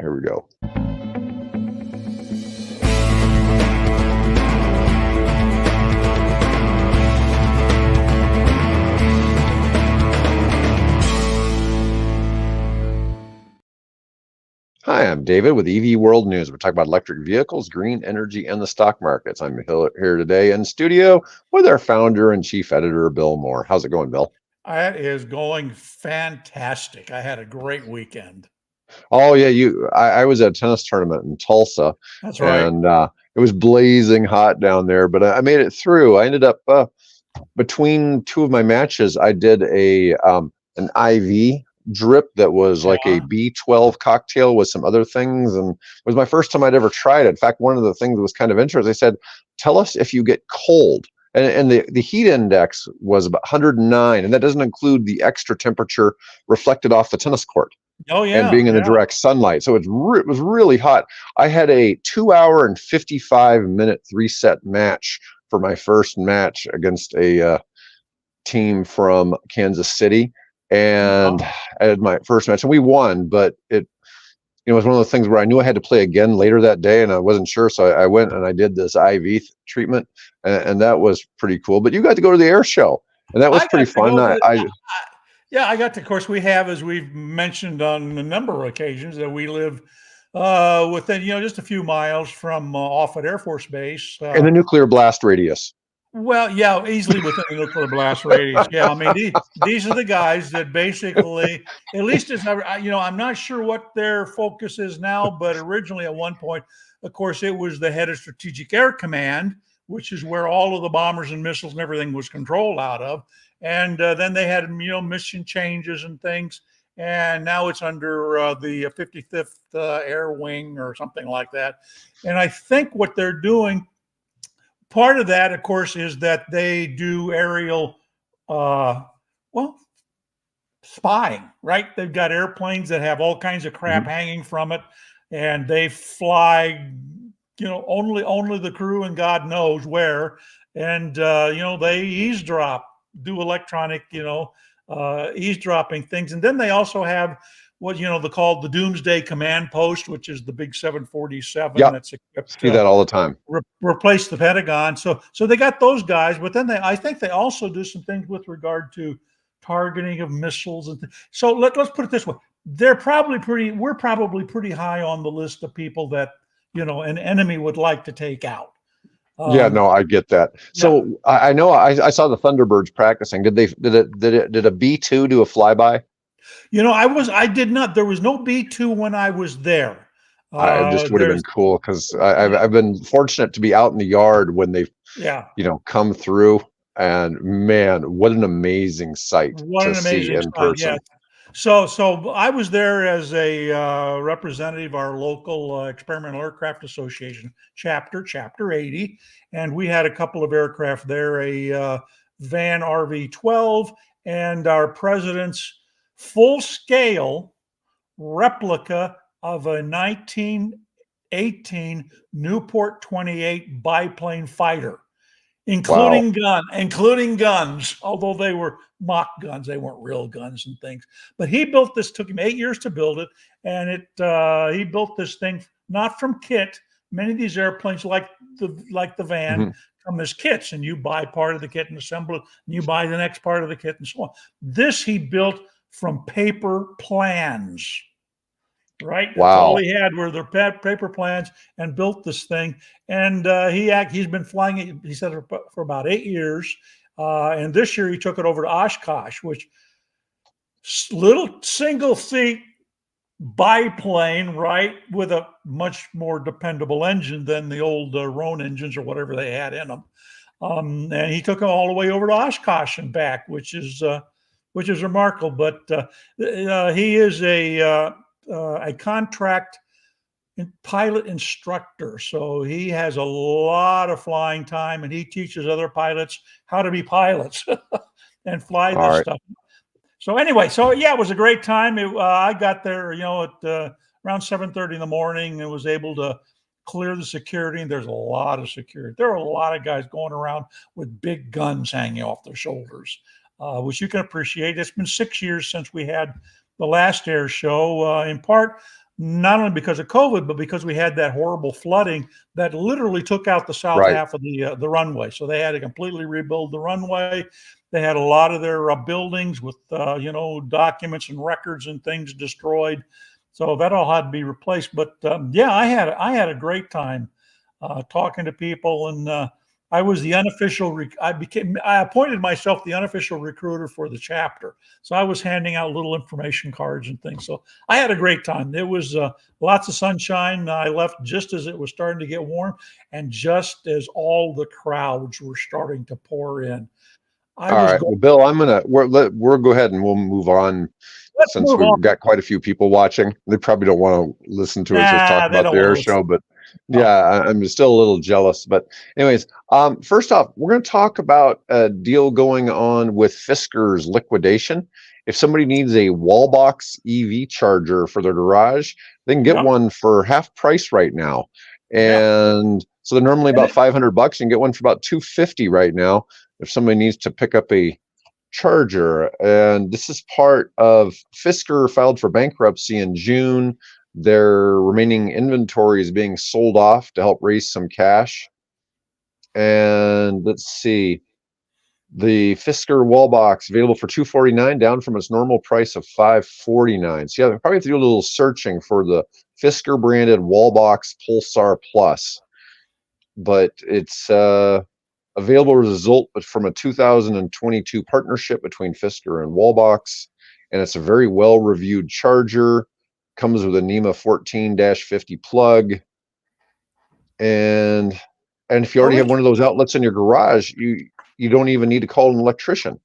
here we go. Hi, I'm David with EV World News. We're talking about electric vehicles, green energy, and the stock markets. I'm here today in studio with our founder and chief editor, Bill Moore. How's it going, Bill? It is going fantastic. I had a great weekend. Oh yeah, I was at a tennis tournament in Tulsa. That's right. And it was blazing hot down there, but I made it through. I ended up between two of my matches, I did an IV drip that was like a B12 cocktail with some other things, and it was my first time I'd ever tried it. In fact, one of the things that was kind of interesting, they said, tell us if you get cold. And the heat index was about 109, and that doesn't include the extra temperature reflected off the tennis court. Oh yeah, and being in the direct sunlight. So it was really hot. I had a 2-hour and 55-minute 3-set match for my first match against a team from Kansas City. And I had my first match and we won, but it was one of those things where I knew I had to play again later that day and I wasn't sure. So I went and I did this IV treatment and that was pretty cool. But you got to go to the air show and that was pretty fun. Yeah, I got to, of course, we have, as we've mentioned on a number of occasions, that we live within, just a few miles from Offutt Air Force Base. In the nuclear blast radius. Well, yeah, easily within the nuclear blast radius. Yeah, I mean, these are the guys that basically, at least as I'm not sure what their focus is now, but originally at one point, of course, it was the head of Strategic Air Command, which is where all of the bombers and missiles and everything was controlled out of. And then they had, mission changes and things. And now it's under the 55th Air Wing or something like that. And I think what they're doing, part of that, of course, is that they do aerial, spying, right? They've got airplanes that have all kinds of crap hanging from it. And they fly, only the crew and God knows where. And, they eavesdrop. Do electronic, eavesdropping things. And then they also have what, they call the Doomsday Command Post, which is the big 747 that's equipped see that all the time. Replace the Pentagon. So they got those guys, but then I think they also do some things with regard to targeting of missiles. And so let's put it this way. We're probably pretty high on the list of people that, an enemy would like to take out. Yeah, no, I get that. So yeah. I know I saw the Thunderbirds practicing. Did a B2 do a flyby? I did not. There was no B2 when I was there. I just would have been cool because I've been fortunate to be out in the yard when they've come through, and man, what an amazing sight to see in person. Yeah. So I was there as a representative of our local Experimental Aircraft Association chapter 80, and we had a couple of aircraft there, a Van RV-12 and our president's full-scale replica of a 1918 Newport 28 biplane fighter. Including guns, although they were mock guns, they weren't real guns and things. But he built this. Took him 8 years to build it, and he built this thing not from kit. Many of these airplanes, like the Van, come as kits, and you buy part of the kit and assemble it, and you buy the next part of the kit, and so on. This he built from paper plans. Right. Wow. That's all he had were their paper plans, and built this thing. And he's been flying it, he said, for about 8 years. And this year he took it over to Oshkosh, which little single seat biplane, right, with a much more dependable engine than the old Roan engines or whatever they had in them. And he took them all the way over to Oshkosh and back, which is remarkable. But he is a contract pilot instructor, so he has a lot of flying time, and he teaches other pilots how to be pilots and fly this stuff. So anyway, it was a great time. I got there, at around 7:30 in the morning, and was able to clear the security. And there's a lot of security. There are a lot of guys going around with big guns hanging off their shoulders, which you can appreciate. It's been 6 years since we had the last air show, in part not only because of COVID, but because we had that horrible flooding that literally took out the south Right. half of the runway. So they had to completely rebuild the runway. They had a lot of their buildings with documents and records and things destroyed. So that all had to be replaced. But yeah, I had a great time talking to people, and I was the unofficial. I appointed myself the unofficial recruiter for the chapter. So I was handing out little information cards and things. So I had a great time. There was lots of sunshine. I left just as it was starting to get warm, and just as all the crowds were starting to pour in. I All was right. going. Well, Bill, we'll go ahead and we'll move on Let's since move on. we've got quite a few people watching. They probably don't want to listen to us just talk They about don't the want to air listen. show, but No. yeah, I'm still a little jealous. But anyways, first off, we're going to talk about a deal going on with Fisker's liquidation. If somebody needs a wall box EV charger for their garage, they can get Yep. one for half price right now. Yeah. And so they're normally about $500. You can get one for about $250 right now if somebody needs to pick up a charger. And this is part of Fisker filed for bankruptcy in June. Their remaining inventory is being sold off to help raise some cash. And let's see, the Fisker wall box available for $249, down from its normal price of $549. So yeah, they probably have to do a little searching for the Fisker branded wall box Pulsar Plus, but it's available result from a 2022 partnership between Fisker and Wallbox, and it's a very well-reviewed charger. Comes with a NEMA 14-50 plug, and if you already have one of those outlets in your garage, you don't even need to call an electrician.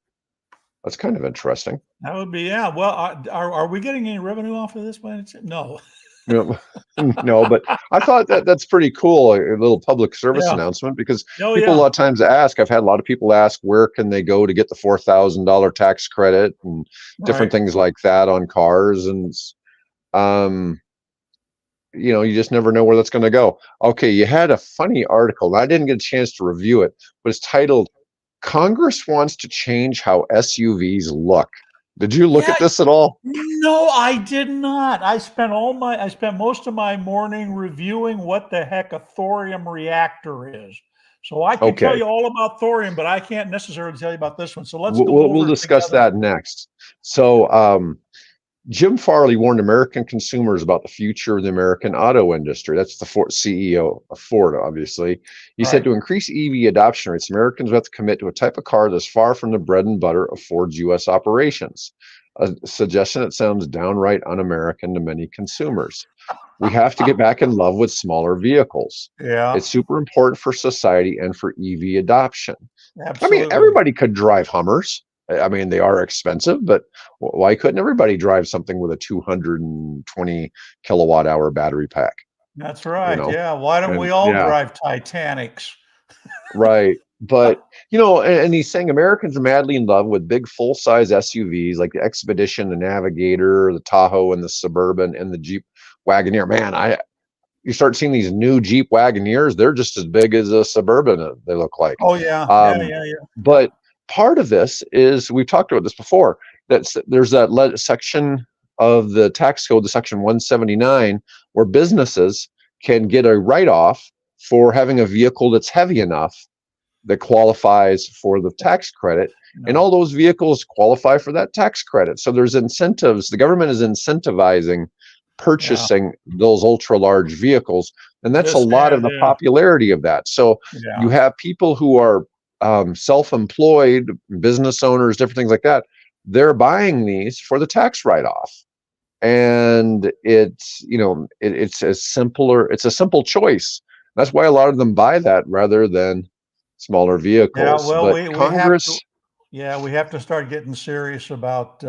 That's kind of interesting. That would be, yeah. Well, are we getting any revenue off of this? No. No, but I thought that's pretty cool, a little public service announcement, because people a lot of times ask. I've had a lot of people ask, where can they go to get the $4,000 tax credit and different things like that on cars, and you just never know where that's going to go. Okay, you had a funny article. I didn't get a chance to review it, but it's titled "Congress Wants to Change How SUVs Look." Did you look at this at all? No, I did not. I spent most of my morning reviewing what the heck a thorium reactor is. So I can tell you all about thorium, but I can't necessarily tell you about this one. So let's go over we'll discuss that next. So Jim Farley warned American consumers about the future of the American auto industry. That's the CEO of Ford, obviously. He said to increase EV adoption rates, Americans will have to commit to a type of car that's far from the bread and butter of Ford's U.S. operations, a suggestion that sounds downright un-American to many consumers. We have to get back in love with smaller vehicles. Yeah. It's super important for society and for EV adoption. Absolutely. I mean, everybody could drive Hummers. I mean, they are expensive, but why couldn't everybody drive something with a 220 kilowatt hour battery pack? That's right. Yeah. Why don't we all drive Titanics? Right. But, and he's saying Americans are madly in love with big full-size SUVs like the Expedition, the Navigator, the Tahoe, and the Suburban, and the Jeep Wagoneer. Man, you start seeing these new Jeep Wagoneers, they're just as big as a Suburban, they look like. Oh, yeah. Yeah. But part of this is, we've talked about this before, there's that section of the tax code, the section 179, where businesses can get a write-off for having a vehicle that's heavy enough that qualifies for the tax credit. And all those vehicles qualify for that tax credit. So there's incentives. The government is incentivizing purchasing those ultra large vehicles. And that's a lot of the popularity of that. So you have people who are self-employed, business owners, different things like that. They're buying these for the tax write-off. And it's a simple choice. That's why a lot of them buy that rather than smaller vehicles. Yeah, well, but Congress, we have to start getting serious about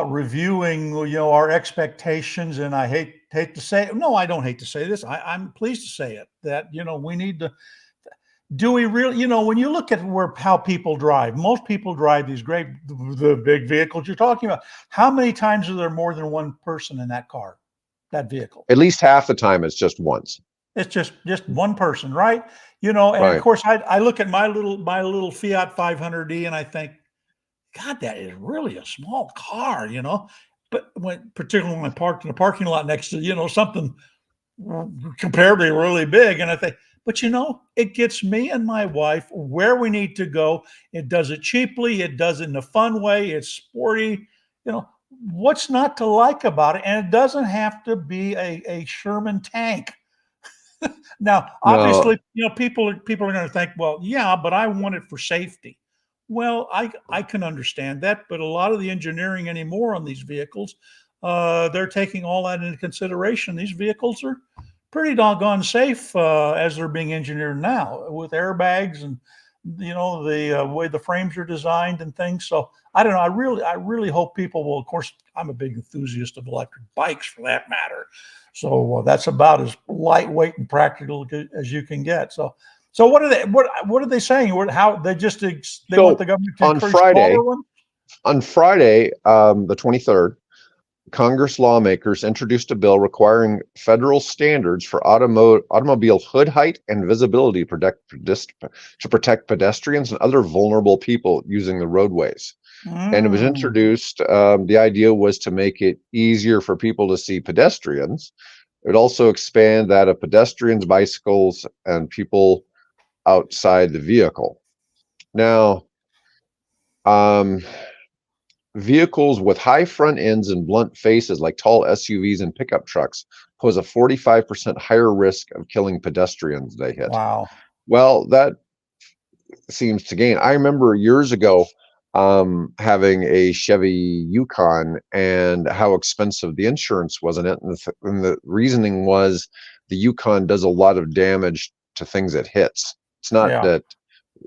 reviewing, our expectations. And I hate to say it. No, I don't hate to say this. I'm pleased to say it, that, we need to. Do we really, when you look at how people drive, most people drive these the big vehicles you're talking about. How many times are there more than one person in that car, that vehicle? At least half the time it's just once. It's just one person, right? And of course I look at my little Fiat 500D and I think, God, that is really a small car, but particularly when I parked in a parking lot next to, something comparably really big. And I think, but it gets me and my wife where we need to go. It does it cheaply. It does it in a fun way. It's sporty. What's not to like about it? And it doesn't have to be a Sherman tank. Now, No, obviously, people are going to think, well, yeah, but I want it for safety. Well, I can understand that, but a lot of the engineering anymore on these vehicles, they're taking all that into consideration. These vehicles are pretty doggone safe as they're being engineered now with airbags and the way the frames are designed and things. So I don't know. I really hope people will. Of course, I'm a big enthusiast of electric bikes for that matter. So that's about as lightweight and practical as you can get. So what are they? What are they saying? How they want the government to on encourage Friday, smaller ones? the 23rd, Congress lawmakers introduced a bill requiring federal standards for automobile hood height and visibility to protect pedestrians and other vulnerable people using the roadways. And it was introduced. The idea was to make it easier for people to see pedestrians. It would also expand that of pedestrians, bicycles, and people outside the vehicle. Now, vehicles with high front ends and blunt faces, like tall SUVs and pickup trucks, pose a 45% higher risk of killing pedestrians they hit. Wow. Well, that seems to gain. I remember years ago having a Chevy Yukon and how expensive the insurance was in it. And the reasoning was the Yukon does a lot of damage to things it hits. It's not that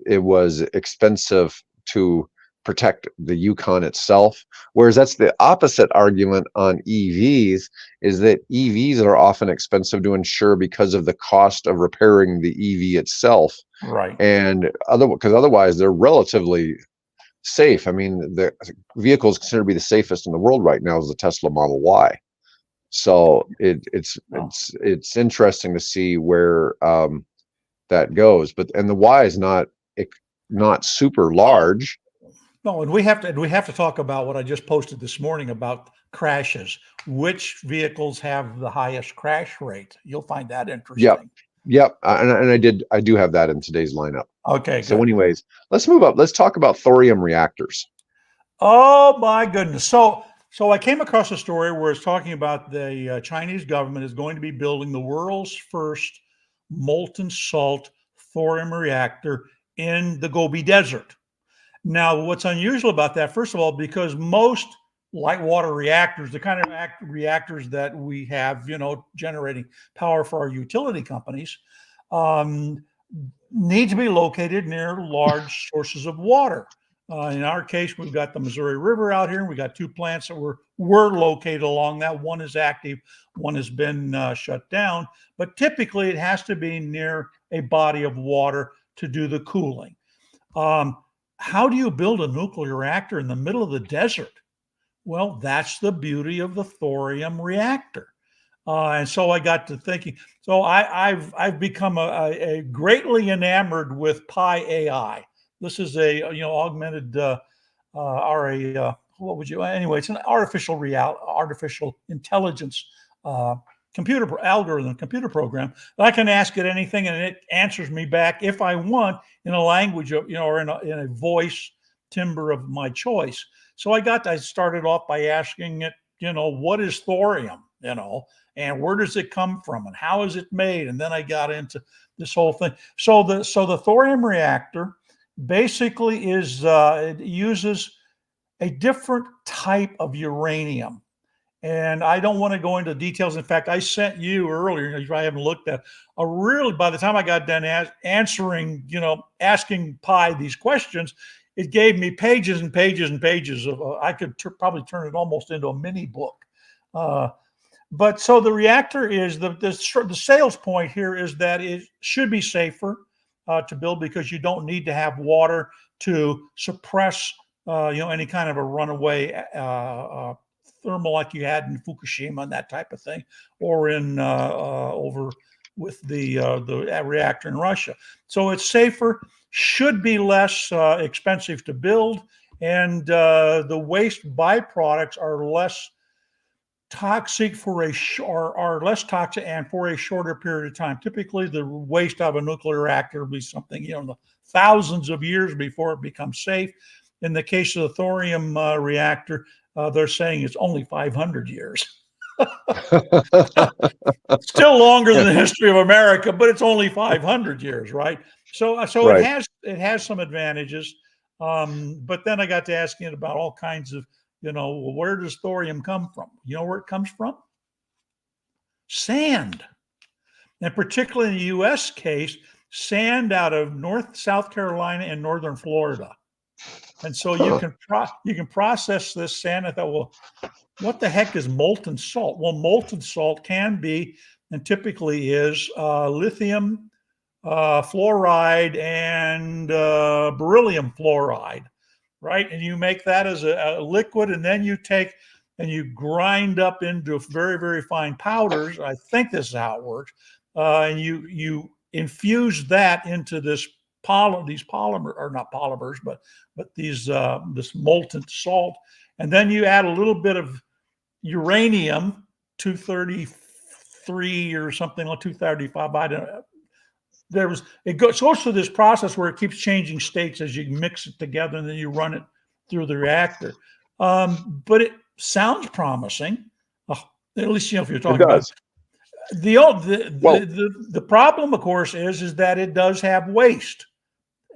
it was expensive to protect the Yukon itself, whereas that's the opposite argument on EVs, is that EVs are often expensive to insure because of the cost of repairing the EV itself. Right. And because otherwise they're relatively safe. I mean, the vehicle is considered to be the safest in the world right now is the Tesla Model Y. So it's interesting to see where that goes. And the Y is not super large. No, and we have to talk about what I just posted this morning about crashes. Which vehicles have the highest crash rate? You'll find that interesting. Yep. And I do have that in today's lineup. Okay, So good. anyways, let's move up. Let's talk about thorium reactors. Oh my goodness. So I came across a story where it's talking about the Chinese government is going to be building the world's first molten salt thorium reactor in the Gobi Desert. Now, what's unusual about that, first of all, because most light water reactors, the kind of reactors that we have, generating power for our utility companies, need to be located near large sources of water. In our case, we've got the Missouri River out here, and we got two plants that were located along that. One is active, one has been shut down. But typically, it has to be near a body of water to do the cooling. How do you build a nuclear reactor in the middle of the desert? Well, that's the beauty of the thorium reactor. And so I got to thinking. So I've become a greatly enamored with Pi AI. This is a augmented what would you anyway? It's an artificial intelligence computer program that I can ask it anything and it answers me back if I want in a language of or in a voice timbre of my choice. So I started off by asking it, what is thorium, and where does it come from and how is it made, and then I got into this whole thing. So the thorium reactor basically is it uses a different type of uranium. And I don't want to go into details. In fact, I sent you earlier, if I haven't looked at, by the time I got done answering, asking Pi these questions, it gave me pages and pages and pages of, I could probably turn it almost into a mini book. But so the reactor is, the sales point here is that it should be safer to build because you don't need to have water to suppress, any kind of a runaway thermal like you had in Fukushima and that type of thing, or in over with the reactor in Russia. So it's safer, should be less expensive to build, and the waste byproducts are less toxic for are less toxic and for a shorter period of time. Typically, the waste of a nuclear reactor will be something, thousands of years before it becomes safe. In the case of the thorium reactor, they're saying it's only 500 years. Still longer than the history of America, but it's only 500 years, right? So Right. it has some advantages. But then I got to asking it about all kinds of, well, where does thorium come from? You know where it comes from? Sand. And particularly in the US case, sand out of South Carolina and northern Florida. And so you can process this sand. I thought, well, what the heck is molten salt? Well, molten salt can be and typically is lithium fluoride and beryllium fluoride, right? And you make that as a liquid, and then you take and you grind up into very, very fine powders. I think this is how it works. And you infuse that into these polymer, or not polymers, but these this molten salt, and then you add a little bit of uranium 233 or something, or 235. I don't know. It goes through this process where it keeps changing states as you mix it together, and then you run it through the reactor. But it sounds promising. At least if you're talking about the problem, of course, is that it does have waste.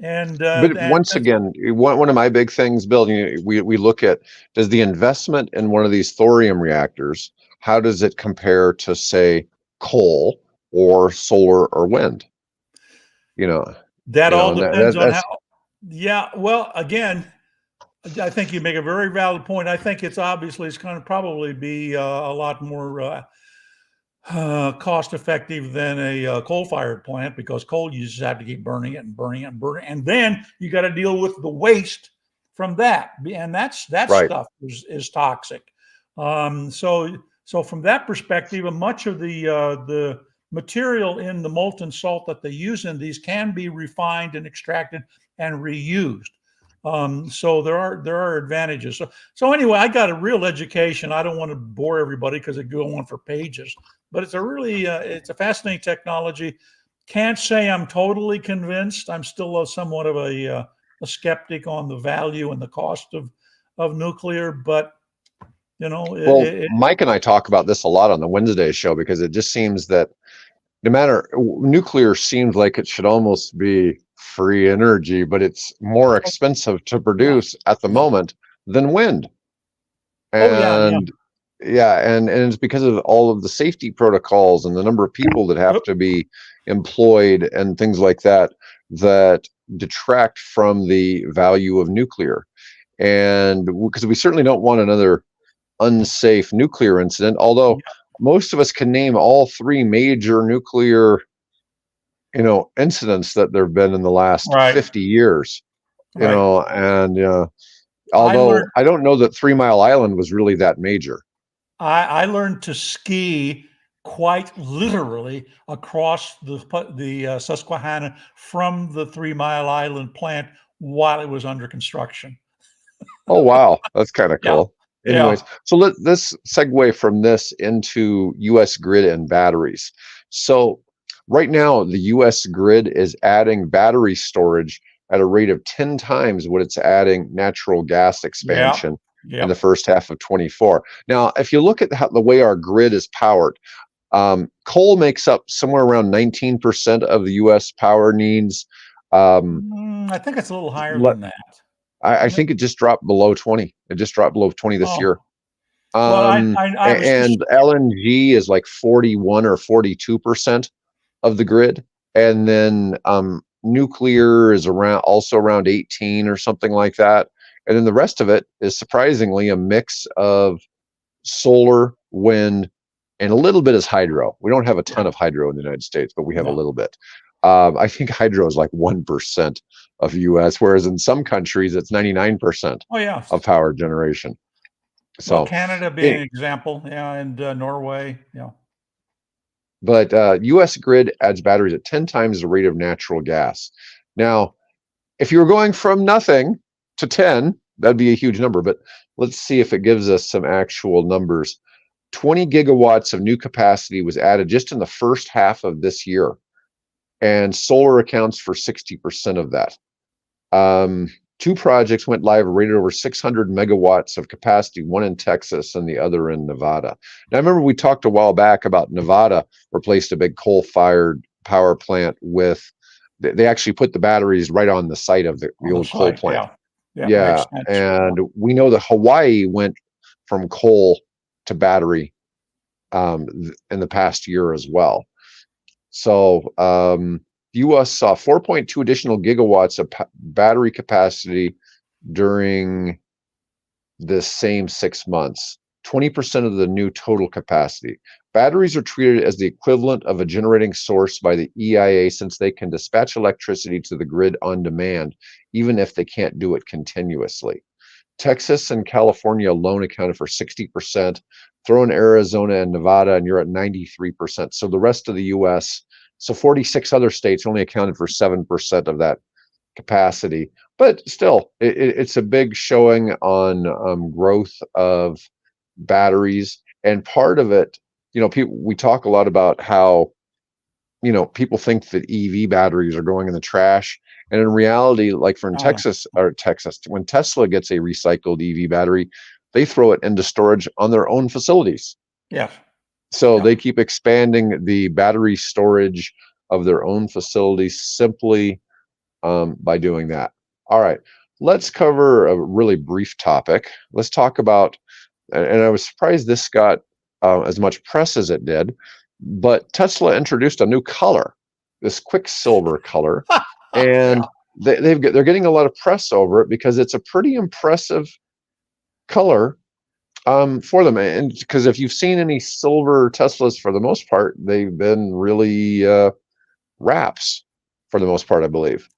And but once again, one of my big things, Bill, we look at, does the investment in one of these thorium reactors, how does it compare to, say, coal or solar or wind? That all depends on how. Yeah, well, again, I think you make a very valid point. I think it's going to probably be a lot more cost effective than a coal-fired plant, because coal, you just have to keep burning it and burning it and burning it, and then you got to deal with the waste from that, and that right. Stuff is toxic. So from that perspective, much of the material in the molten salt that they use in these can be refined and extracted and reused. So there are advantages. So anyway, I got a real education. I don't want to bore everybody because it go on for pages, but it's a fascinating technology. Can't say I'm totally convinced. I'm still somewhat of a skeptic on the value and the cost of nuclear, but Mike and I talk about this a lot on the Wednesday show, because it just seems that nuclear seems like it should almost be free energy, but it's more expensive to produce at the moment than wind. And and it's because of all of the safety protocols and the number of people that have to be employed and things like that detract from the value of nuclear. And because we certainly don't want another unsafe nuclear incident, although most of us can name all three major nuclear incidents that there have been in the last 50 years, and although I don't know that 3 Mile Island was really that major. I learned to ski quite literally across the Susquehanna from the 3 Mile Island plant while it was under construction. Oh, wow. That's kind of cool. Anyways, so let's segue from this into U.S. grid and batteries. So right now, the U.S. grid is adding battery storage at a rate of 10 times what it's adding natural gas expansion in the first half of 24. Now, if you look at the way our grid is powered, coal makes up somewhere around 19% of the U.S. power needs. I think it's a little higher than that. I think it just dropped below 20. It just dropped below 20 this year. And LNG is like 41 or 42% of the grid. And then nuclear is also around 18 or something like that. And then the rest of it is surprisingly a mix of solar, wind, and a little bit is hydro. We don't have a ton of hydro in the United States, but we have a little bit. I think hydro is like 1% of U.S., whereas in some countries it's 99% of power generation. So Canada being an example, and Norway, But U.S. grid adds batteries at 10 times the rate of natural gas. Now, if you were going from nothing to 10, that'd be a huge number. But let's see if it gives us some actual numbers. 20 gigawatts of new capacity was added just in the first half of this year, and solar accounts for 60% of that. Two projects went live, rated over 600 megawatts of capacity, one in Texas and the other in Nevada. Now, I remember we talked a while back about Nevada replaced a big coal-fired power plant with, they actually put the batteries right on the site of the old coal plant. Yeah, makes sense. And we know that Hawaii went from coal to battery in the past year as well. So U.S. saw 4.2 additional gigawatts of battery capacity during this same 6 months, 20% of the new total capacity. Batteries are treated as the equivalent of a generating source by the EIA, since they can dispatch electricity to the grid on demand, even if they can't do it continuously. Texas and California alone accounted for 60%. Throw in Arizona and Nevada, and you're at 93%. So the rest of the U.S., so 46 other states only accounted for 7% of that capacity. But still, it's a big showing on growth of batteries. And part of it, we talk a lot about how, people think that EV batteries are going in the trash. And in reality, like from Texas, when Tesla gets a recycled EV battery, they throw it into storage on their own facilities. Yeah. So they keep expanding the battery storage of their own facilities simply by doing that. All right, let's cover a really brief topic. Let's talk about, and I was surprised this got as much press as it did, but Tesla introduced a new color, this Quicksilver color, and they're getting a lot of press over it because it's a pretty impressive color for them. And because if you've seen any silver Teslas, for the most part, they've been really wraps for the most part, I believe.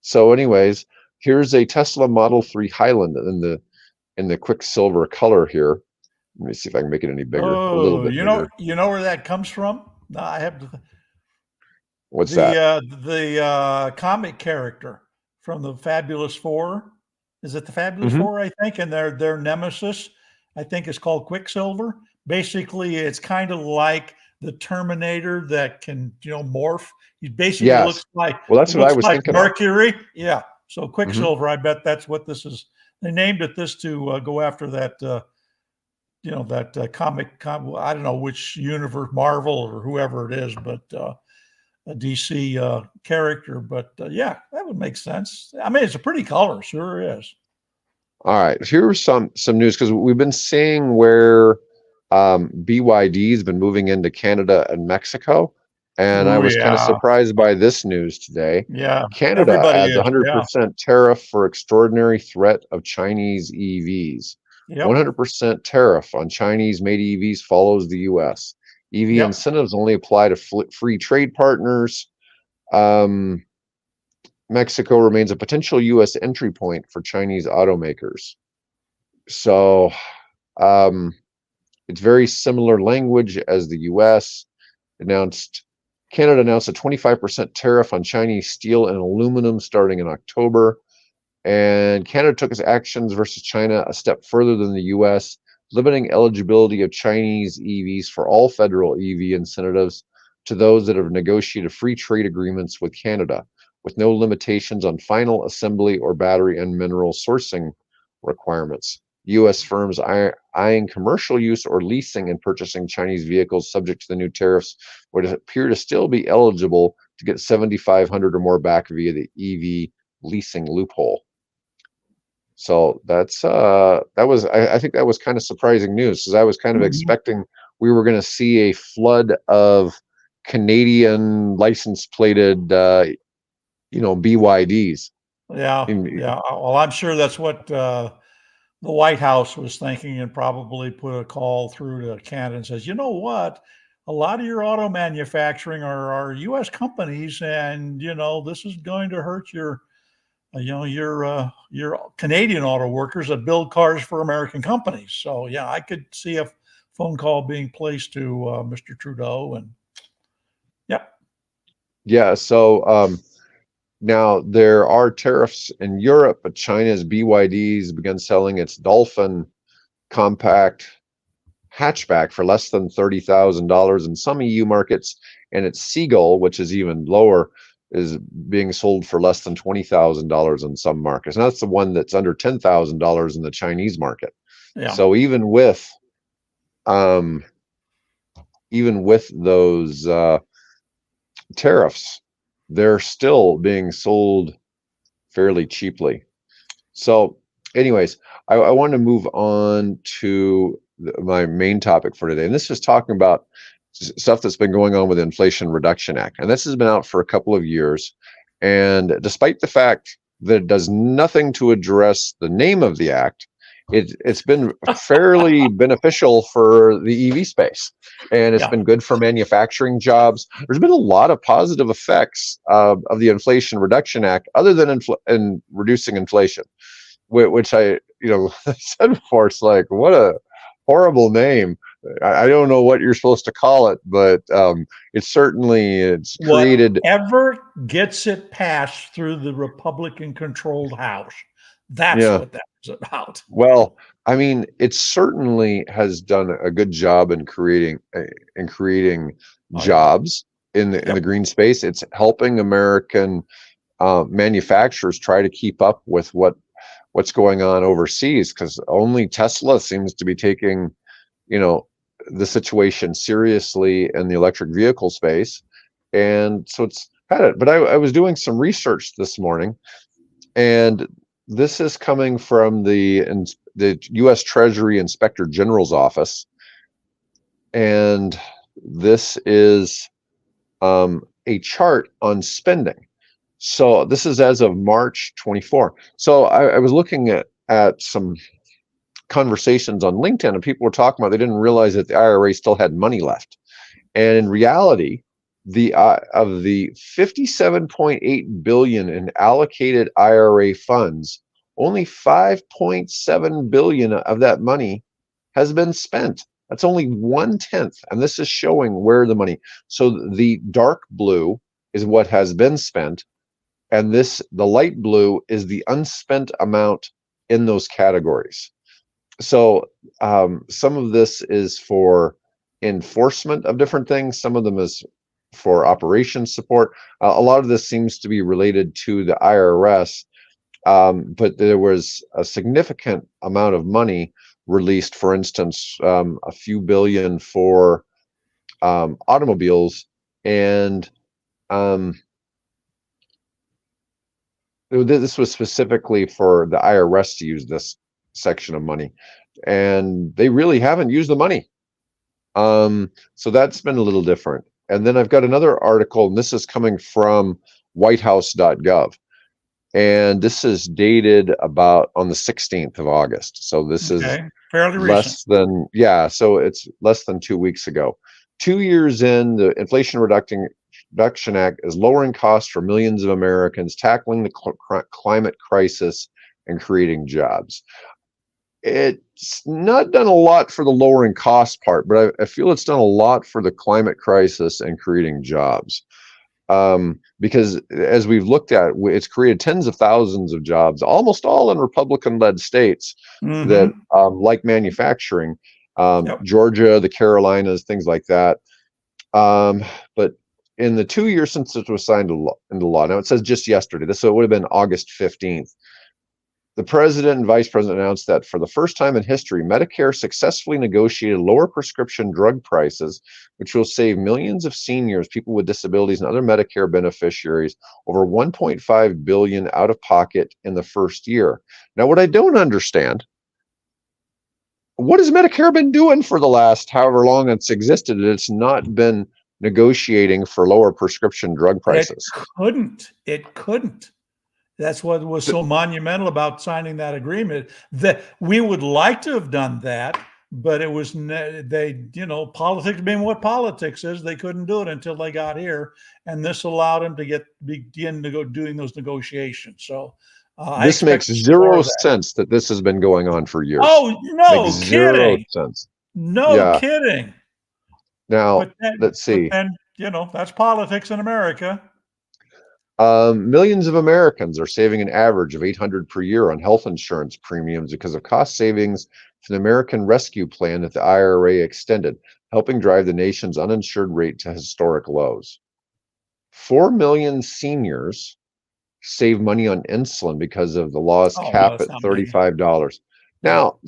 So anyways, here's a Tesla Model 3 Highland in the Quicksilver color here. Let me see if I can make it any bigger. A little bit bigger. You know where that comes from? I have to. What's that? The comic character from the Fabulous Four. Is it the Fabulous Four? I think, and their nemesis, I think, is called Quicksilver. Basically, it's kind of like the Terminator that can, morph. He basically looks like, well, that's what I was thinking Mercury. Yeah. So Quicksilver, I bet that's what this is. They named it this to go after that, that comic. I don't know which universe, Marvel or whoever it is, but a DC character. But yeah, that would make sense. I mean, it's a pretty color, sure is. All right, here's some news, because we've been seeing where BYD has been moving into Canada and Mexico, and I was kind of surprised by this news today. Yeah, Canada adds 100% tariff for extraordinary threat of Chinese EVs. 100% tariff on Chinese-made EVs follows the U.S. EV incentives only apply to free trade partners. Mexico remains a potential U.S. entry point for Chinese automakers. So it's very similar language as the U.S. Canada announced a 25% tariff on Chinese steel and aluminum starting in October. And Canada took its actions versus China a step further than the U.S., limiting eligibility of Chinese EVs for all federal EV incentives to those that have negotiated free trade agreements with Canada, with no limitations on final assembly or battery and mineral sourcing requirements. U.S. firms eyeing commercial use or leasing and purchasing Chinese vehicles subject to the new tariffs would appear to still be eligible to get $7,500 or more back via the EV leasing loophole. So I think that was kind of surprising news, because I was kind of expecting we were going to see a flood of Canadian license plated BYDs. Yeah. Well, I'm sure that's what the White House was thinking, and probably put a call through to Canada and says, you know what? A lot of your auto manufacturing are U.S. companies, and this is going to hurt your Canadian auto workers that build cars for American companies. So yeah, I could see a phone call being placed to Mr. Trudeau, and So now there are tariffs in Europe, but China's BYD's begun selling its Dolphin compact hatchback for less than $30,000 in some EU markets, and its Seagull, which is even lower, is being sold for less than $20,000 in some markets. And that's the one that's under $10,000 in the Chinese market. Yeah. So even with those tariffs, they're still being sold fairly cheaply. So anyways, I want to move on to my main topic for today. And this is talking about stuff that's been going on with the Inflation Reduction Act. And this has been out for a couple of years. And despite the fact that it does nothing to address the name of the act, it's been fairly beneficial for the EV space, and it's been good for manufacturing jobs. There's been a lot of positive effects of the Inflation Reduction Act, other than in reducing inflation, which I said before. It's like, what a horrible name. I don't know what you're supposed to call it, but it's created. Whatever gets it passed through the Republican-controlled House. That's what that was about. Well, I mean, it certainly has done a good job in creating jobs in the green space. It's helping American manufacturers try to keep up with what's going on overseas, because only Tesla seems to be taking the situation seriously in the electric vehicle space. And so it's had it. But I was doing some research this morning, and this is coming from the U.S. Treasury Inspector General's office, and this is a chart on spending. So this is as of March 24. So I was looking at some conversations on LinkedIn, and people were talking about they didn't realize that the IRA still had money left, and in reality, of the $57.8 billion in allocated IRA funds, only $5.7 billion of that money has been spent. That's only 1/10, and this is showing where the money. So the dark blue is what has been spent, and the light blue is the unspent amount in those categories. So some of this is for enforcement of different things. Some of them is for operations support. A lot of this seems to be related to the IRS, but there was a significant amount of money released. For instance, a few billion for automobiles, and this was specifically for the IRS to use this section of money, and they really haven't used the money. So that's been a little different. And then I've got another article, and this is coming from whitehouse.gov. And this is dated about on the 16th of August. So this is fairly less recent. So it's less than 2 weeks ago. 2 years in, the Inflation Reduction Act is lowering costs for millions of Americans, tackling the climate crisis, and creating jobs. It's not done a lot for the lowering cost part, but I feel it's done a lot for the climate crisis and creating jobs. Because as we've looked at, it's created tens of thousands of jobs, almost all in Republican-led states that like manufacturing, Georgia, the Carolinas, things like that. But in the 2 years since it was signed into law, now it says just yesterday, so it would have been August 15th, the president and vice president announced that for the first time in history, Medicare successfully negotiated lower prescription drug prices, which will save millions of seniors, people with disabilities, and other Medicare beneficiaries over $1.5 billion out of pocket in the first year. Now, what I don't understand, what has Medicare been doing for the last however long it's existed? It's not been negotiating for lower prescription drug prices. It couldn't. That's what was so monumental about signing that agreement. That we would like to have done that, but it was politics being what politics is. They couldn't do it until they got here, and this allowed them to begin to go doing those negotiations. So this makes zero sense that this has been going on for years. Oh no, kidding! Zero sense. No kidding. Now let's see. And that's politics in America. Millions of Americans are saving an average of $800 per year on health insurance premiums because of cost savings from the American Rescue Plan that the IRA extended, helping drive the nation's uninsured rate to historic lows. 4 million seniors save money on insulin because of the law's Oh, well, cap that's at not many. $35. Yeah. Now,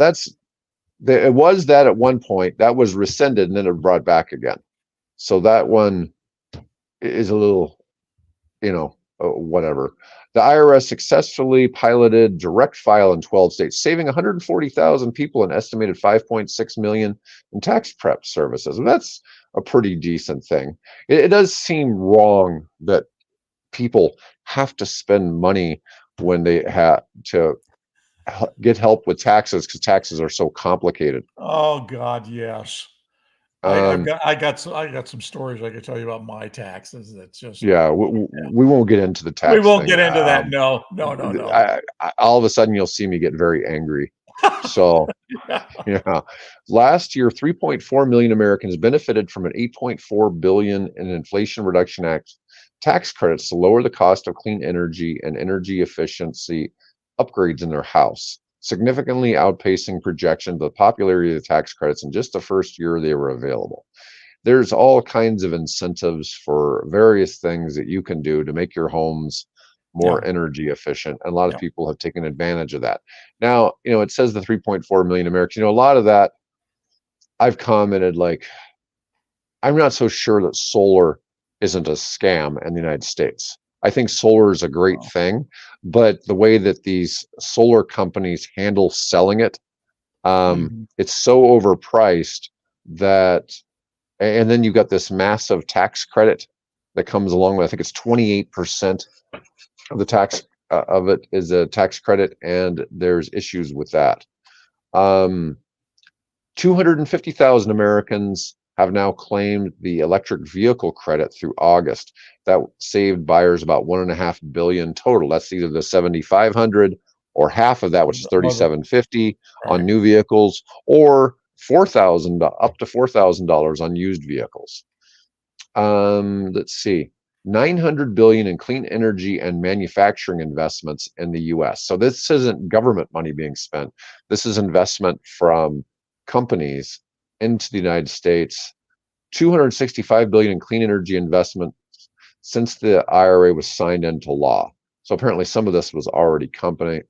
it was that at one point that was rescinded and then it brought back again. So that one is a little, whatever. The IRS successfully piloted direct file in 12 states, saving 140,000 people an estimated 5.6 million in tax prep services. And that's a pretty decent thing. It does seem wrong that people have to spend money when they have to get help with taxes because taxes are so complicated. Oh God, yes. Um, I got some stories I could tell you about my taxes. That's just yeah, we won't get into the we tax won't thing. get into that. No, no, no, no. All of a sudden, you'll see me get very angry. So, yeah, last year, 3.4 million Americans benefited from an 8.4 billion in Inflation Reduction Act tax credits to lower the cost of clean energy and energy efficiency upgrades in their house, significantly outpacing projections of the popularity of the tax credits in just the first year they were available. There's all kinds of incentives for various things that you can do to make your homes more Yeah, energy efficient. And a lot of yeah. people have taken advantage of that. Now, it says the 3.4 million Americans, a lot of that I've commented like, I'm not so sure that solar isn't a scam in the United States. I think solar is a great Wow. thing, but the way that these solar companies handle selling it, Mhm. it's so overpriced that, and then you got this massive tax credit that comes along with, I think it's 28% of the tax of it is a tax credit, and there's issues with that. 250,000 Americans have now claimed the electric vehicle credit through August. That saved buyers about 1.5 billion total. That's either the 7,500 or half of that, which is 3,750 on Right. new vehicles, or 4,000 up to $4,000 on used vehicles. Let's see. 900 billion in clean energy and manufacturing investments in the US. So this isn't government money being spent. This is investment from companies into the United States. 265 billion in clean energy investment since the IRA was signed into law. So apparently some of this was already coming.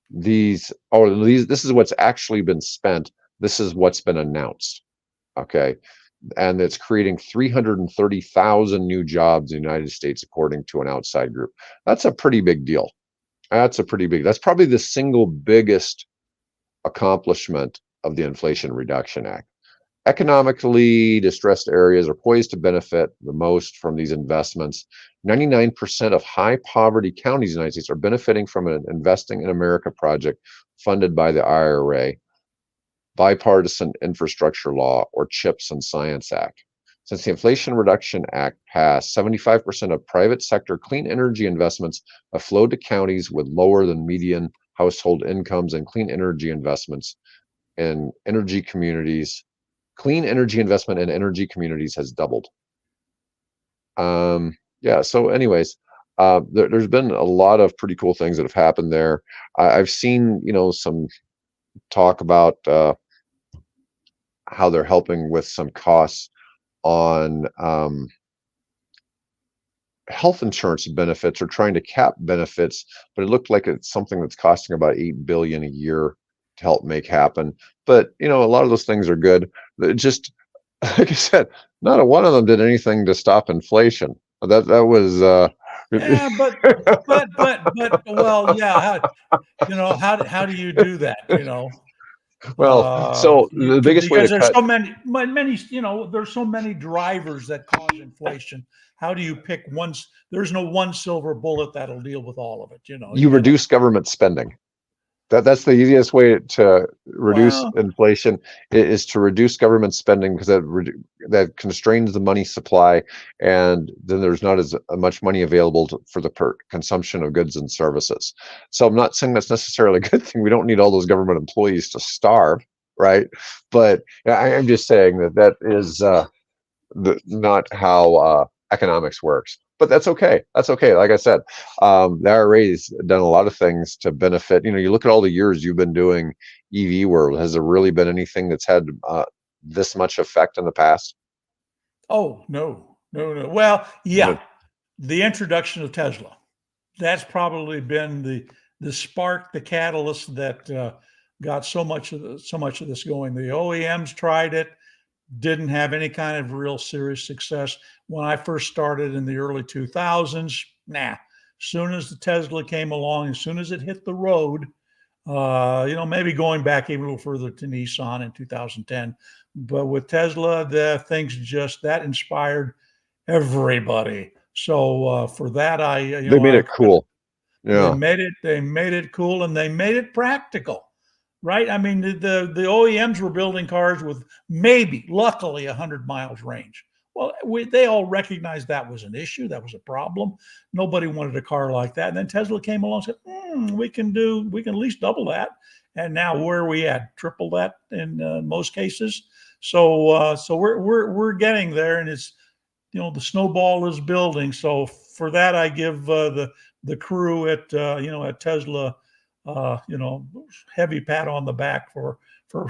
This is what's actually been spent. This is what's been announced. Okay. And it's creating 330,000 new jobs in the United States, according to an outside group. That's a pretty big deal. That's probably the single biggest accomplishment of the Inflation Reduction Act. Economically distressed areas are poised to benefit the most from these investments. 99% of high poverty counties in the United States are benefiting from an Investing in America project funded by the IRA, Bipartisan Infrastructure Law, or CHIPS and Science Act. Since the Inflation Reduction Act passed, 75% of private sector clean energy investments have flowed to counties with lower than median household incomes, and clean energy investments in energy communities. Clean energy investment in energy communities has doubled. Yeah, so anyways, there's been a lot of pretty cool things that have happened there. I've seen, some talk about how they're helping with some costs on health insurance benefits, or trying to cap benefits, but it looked like it's something that's costing about 8 billion a year to help make happen. But a lot of those things are good. It just, like I said, not a one of them did anything to stop inflation. That was Yeah, well, yeah. How do you do that? well, so the biggest way to Because there's cut. so many. There's so many drivers that cause inflation. How do you pick one? There's no one silver bullet that'll deal with all of it. You You gotta. reduce government spending. That's the easiest way to reduce Well, inflation, is to reduce government spending, because that constrains the money supply, and then there's not as much money available for the consumption of goods and services. So I'm not saying that's necessarily a good thing. We don't need all those government employees to starve, right? But I'm just saying that is not how economics works. but that's okay. That's okay. Like I said, the IRA's done a lot of things to benefit. You look at all the years you've been doing EV world. Has there really been anything that's had this much effect in the past? Oh, no, no, no. Well, No. yeah, the introduction of Tesla. That's probably been the spark, the catalyst that got so much of this going. The OEMs tried it, didn't have any kind of real serious success. When I first started in the early 2000s, nah. Soon as the Tesla came along, as soon as it hit the road, maybe going back even a little further to Nissan in 2010, but with Tesla, the things just that inspired everybody. So for that, They made it cool. Yeah. they made it cool, and they made it practical, right? I mean, the OEMs were building cars with maybe, luckily, 100 miles range. Well, they all recognized that was an issue, that was a problem. Nobody wanted a car like that. And then Tesla came along and said, we can at least double that. And now where are we at? Triple that in most cases. So we're getting there, and it's the snowball is building. So for that, I give the crew at Tesla, heavy pat on the back for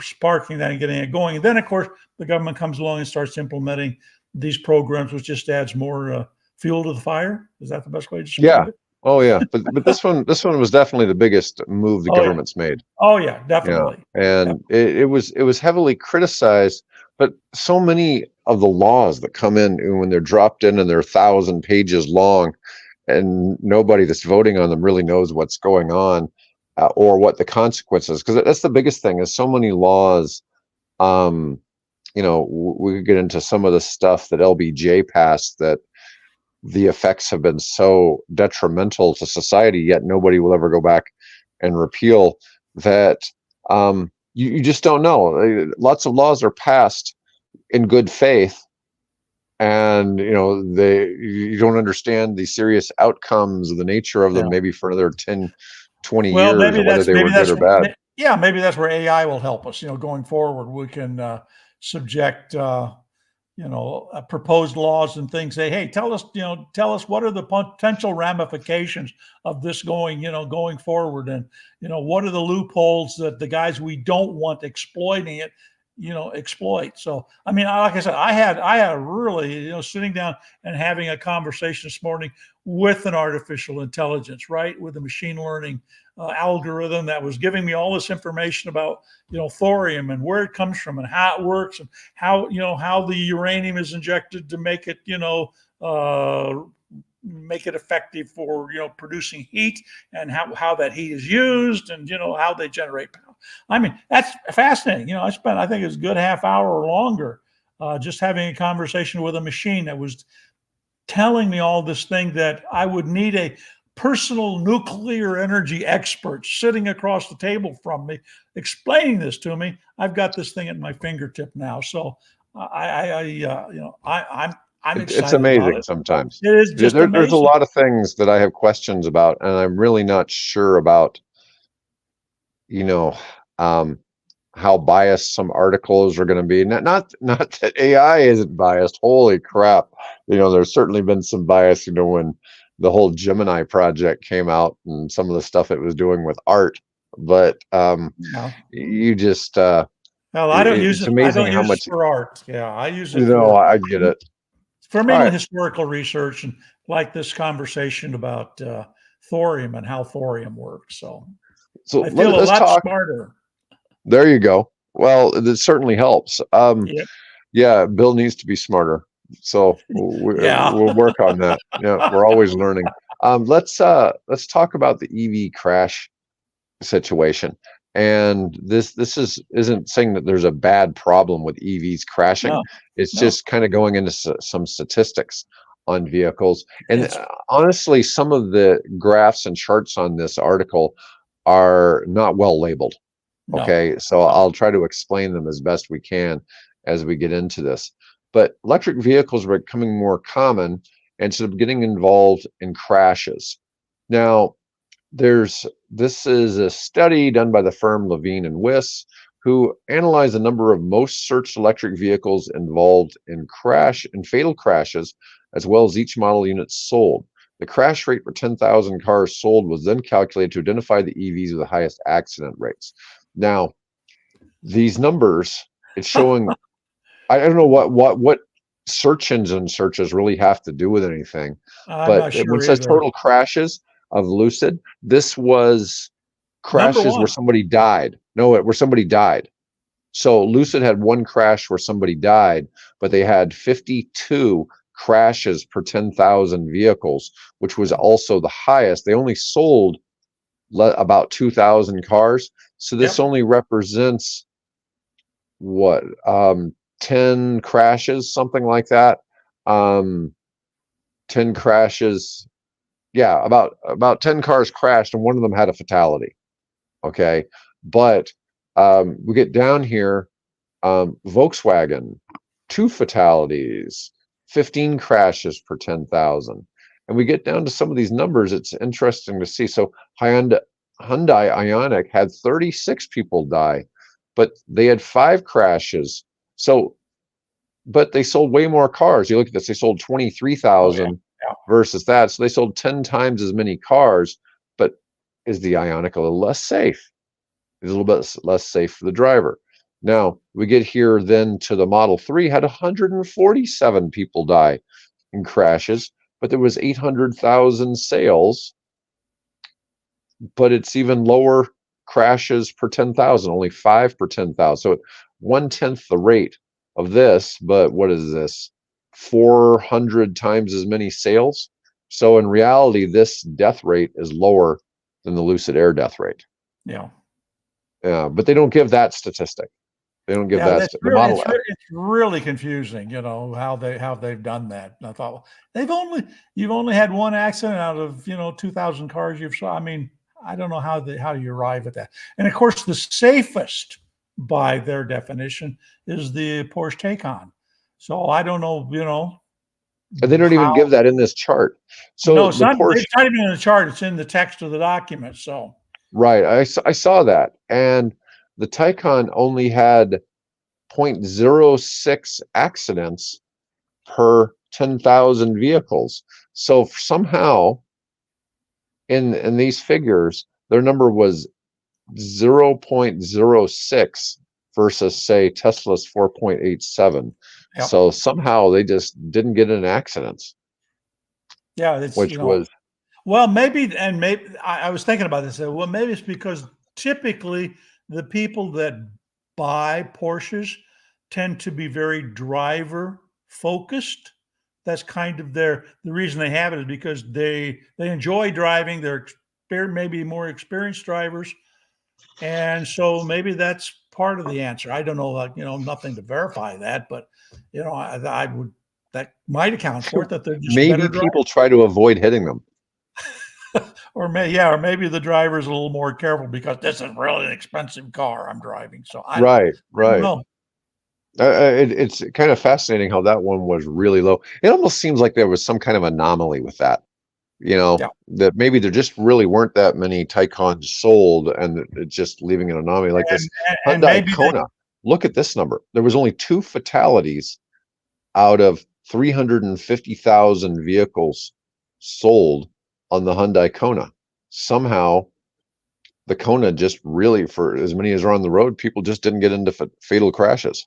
sparking that and getting it going. And then, of course, the government comes along and starts implementing these programs, which just adds more fuel to the fire. Is that the best way to describe it? Oh yeah, but this one was definitely the biggest move the government's made. Oh yeah, definitely. Yeah. And it was heavily criticized, but so many of the laws that come in when they're dropped in and they're 1,000 pages long, and nobody that's voting on them really knows what's going on or what the consequences. Because that's the biggest thing is so many laws. We could get into some of the stuff that LBJ passed that the effects have been so detrimental to society, yet nobody will ever go back and repeal that. You just don't know. Lots of laws are passed in good faith, and you don't understand the serious outcomes of the nature of them, maybe for another 10, 20 well, years, or whether they were good or bad. Yeah, maybe that's where AI will help us. Going forward, we can subject proposed laws and things. Say, hey, tell us what are the potential ramifications of this going forward, and what are the loopholes that the guys we don't want exploiting it exploit. So I mean, like I said, I had really sitting down and having a conversation this morning with an artificial intelligence, right, with a machine learning algorithm that was giving me all this information about thorium and where it comes from and how it works and how the uranium is injected to make it make it effective for producing heat, and how that heat is used, and how they generate power. I mean, that's fascinating. I spent, I think, it's a good half hour or longer just having a conversation with a machine that was telling me all this thing that I would need a personal nuclear energy expert sitting across the table from me explaining this to me. I've got this thing at my fingertip now, so I'm excited. It's amazing about it. Sometimes. It is just amazing. There's a lot of things that I have questions about, and I'm really not sure about, how biased some articles are going to be. Not that AI isn't biased. Holy crap. There's certainly been some bias, when the whole Gemini project came out and some of the stuff it was doing with art. But you just well, I don't use it's it. amazing I don't how use much it for art. Yeah, I use it I get it. for mainly historical research, and like this conversation about thorium and how thorium works. So I feel a lot smarter. There you go. Well, it certainly helps. Yeah, Bill needs to be smarter. So we'll work on that. Yeah, we're always learning. Let's talk about the EV crash situation. And this isn't saying that there's a bad problem with EVs crashing. It's just kind of going into some statistics on vehicles. And honestly, some of the graphs and charts on this article are not well labeled. Okay, so I'll try to explain them as best we can as we get into this. But electric vehicles are becoming more common, and so getting involved in crashes. Now, this is a study done by the firm Levine and Wyss, who analyzed the number of most searched electric vehicles involved in crash and fatal crashes, as well as each model unit sold. The crash rate for 10,000 cars sold was then calculated to identify the EVs with the highest accident rates. Now, these numbers, it's showing, I don't know what search engine searches really have to do with anything, I'm but not when sure it says either. total crashes of Lucid, this was Number crashes where one. somebody died. No, where somebody died. So Lucid had one crash where somebody died, but they had 52 crashes per 10,000 vehicles, which was also the highest. They only sold about 2,000 cars. So this Yep. only represents what, 10 crashes, something like that. 10 crashes. Yeah, about 10 cars crashed and one of them had a fatality. Okay. But we get down here, Volkswagen, 2 fatalities, 15 crashes per 10,000. And we get down to some of these numbers, it's interesting to see. So Hyundai Ioniq had 36 people die, but they had 5 crashes. So, but they sold way more cars. You look at this, they sold Oh, yeah. 23,000 Yeah. versus that. So they sold 10 times as many cars, but is the Ioniq a little less safe? Is a little bit less safe for the driver. Now we get here then to the Model 3 had 147 people die in crashes, but there was 800,000 sales, but it's even lower crashes per 10,000, only 5 per 10,000. So 1/10 the rate of this, but what is this? 400 times as many sales. So in reality, this death rate is lower than the Lucid Air death rate. Yeah. Yeah, but they don't give that statistic. They don't give Yeah, that the Model S. it's really confusing, how they've done that. And I thought, well, you've only had one accident out of 2,000 cars you've saw. I mean, I don't know how you arrive at that. And of course, the safest by their definition is the Porsche Taycan. So I don't know, And they don't even how. give that in this chart. No, So the Porsche, it's not even in the chart. It's in the text of the document. So right? I saw that, and the Taycan only had 0.06 accidents per 10,000 vehicles. So somehow in these figures, their number was 0.06 versus say Tesla's 4.87. yeah, So somehow they just didn't get in accidents, yeah, it's which was well, maybe I was thinking about this. Well, maybe it's because typically the people that buy Porsches tend to be very driver focused. That's kind of the reason they have it is because they enjoy driving. They're maybe more experienced drivers, and so maybe that's part of the answer. I don't know, nothing to verify that, but I would that might account for it that they're just better maybe drivers. people try to avoid hitting them. Or maybe the driver's a little more careful because this is really an expensive car I'm driving. So I Right, don't right. know. It's kind of fascinating how that one was really low. It almost seems like there was some kind of anomaly with that. Yeah, That maybe there just really weren't that many Taycans sold, and it's just leaving an anomaly like this. and Hyundai maybe Kona. Look at this number. There was only 2 fatalities out of 350,000 vehicles sold on the Hyundai Kona. Somehow, the Kona just really, for as many as are on the road, people just didn't get into fatal crashes.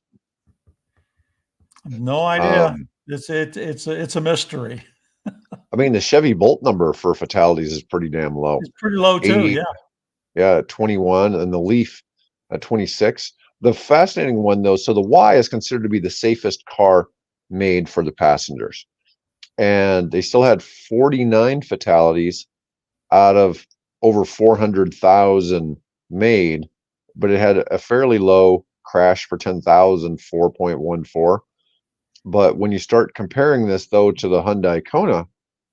no idea. Um, It's a mystery. I mean, the Chevy Bolt number for fatalities is pretty damn low. It's pretty low too. 80, Yeah, yeah, 21, and the Leaf at 26. The fascinating one, though, so the Y is considered to be the safest car made for the passengers. And they still had 49 fatalities out of over 400,000 made, but it had a fairly low crash per 10,000, 4.14. But when you start comparing this, though, to the Hyundai Kona,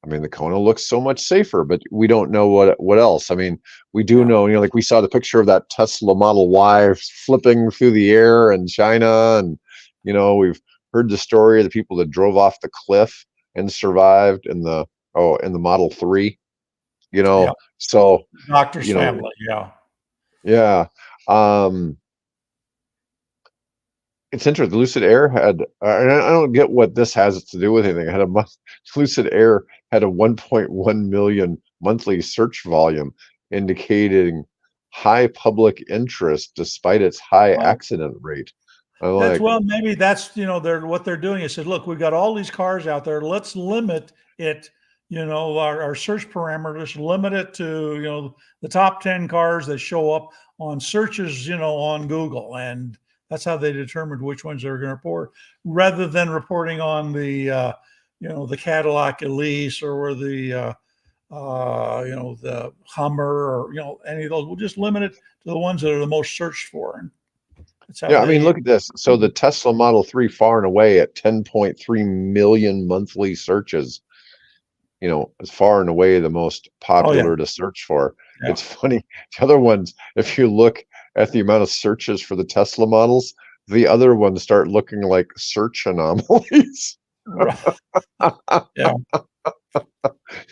I mean, the Kona looks so much safer, but we don't know what else. I mean, we do yeah, know, like we saw the picture of that Tesla Model Y flipping through the air in China, and we've heard the story of the people that drove off the cliff and survived in the Model 3, yeah. So, Doctor's you know, family. Yeah, yeah. Um, It's interesting. Lucid Air had, and I don't get what this has to do with anything. It had Lucid Air had a 1.1 million monthly search volume, indicating high public interest despite its high Well, accident rate. I'm that's like, well, maybe that's they're what they're doing is said, look, we've got all these cars out there. Let's limit it. Our search parameters, limit it to the top 10 cars that show up on searches, on Google, and that's how they determined which ones they're going to report, rather than reporting on the the Cadillac Elise or the the Hummer or any of those. We'll just limit it to the ones that are the most searched for, and that's how yeah, I mean, they. look at this. So the Tesla Model 3 far and away at 10.3 million monthly searches, is far and away the most Oh yeah, popular to search for. yeah. It's funny. The other ones, if you look at the amount of searches for the Tesla models, the other ones start looking like search anomalies. Yeah.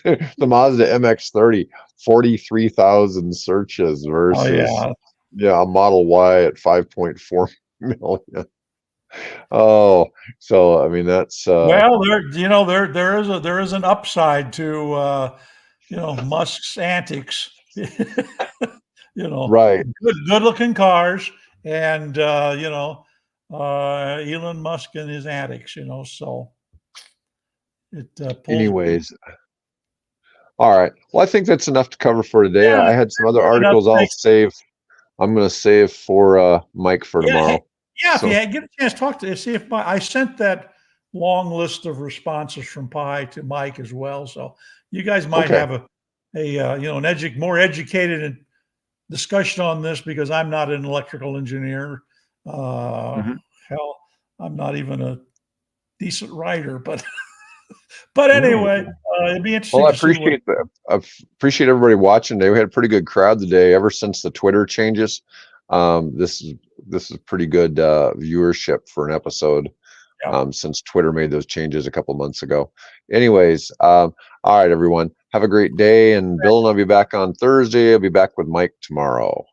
The Mazda MX-30, 43,000 searches Oh versus yeah. a Model Y at 5.4 million. Oh, so I mean that's Well, there is an upside to Musk's antics. right. Good looking cars, and Elon Musk and his antics. So it pulls. Anyways, all right. Well, I think that's enough to cover for today. Yeah, I had some other enough articles to I'll make. save. I'm going to save for Mike for Yeah, tomorrow. yeah. If So, you get a chance, talk to see if I sent that long list of responses from Pi to Mike as well. So you guys might okay. have an more educated discussion on this, because I'm not an electrical engineer. Mhm. Hell, I'm not even a decent writer, but Mm. anyway, it'd be Well, interesting to see what. I appreciate everybody watching today. We had a pretty good crowd today. Ever since the Twitter changes, this is pretty good viewership for an episode. Yeah. Since Twitter made those changes a couple months ago. Anyways, all right, everyone, have a great day. And Bill and I'll be back on Thursday. I'll be back with Mike tomorrow.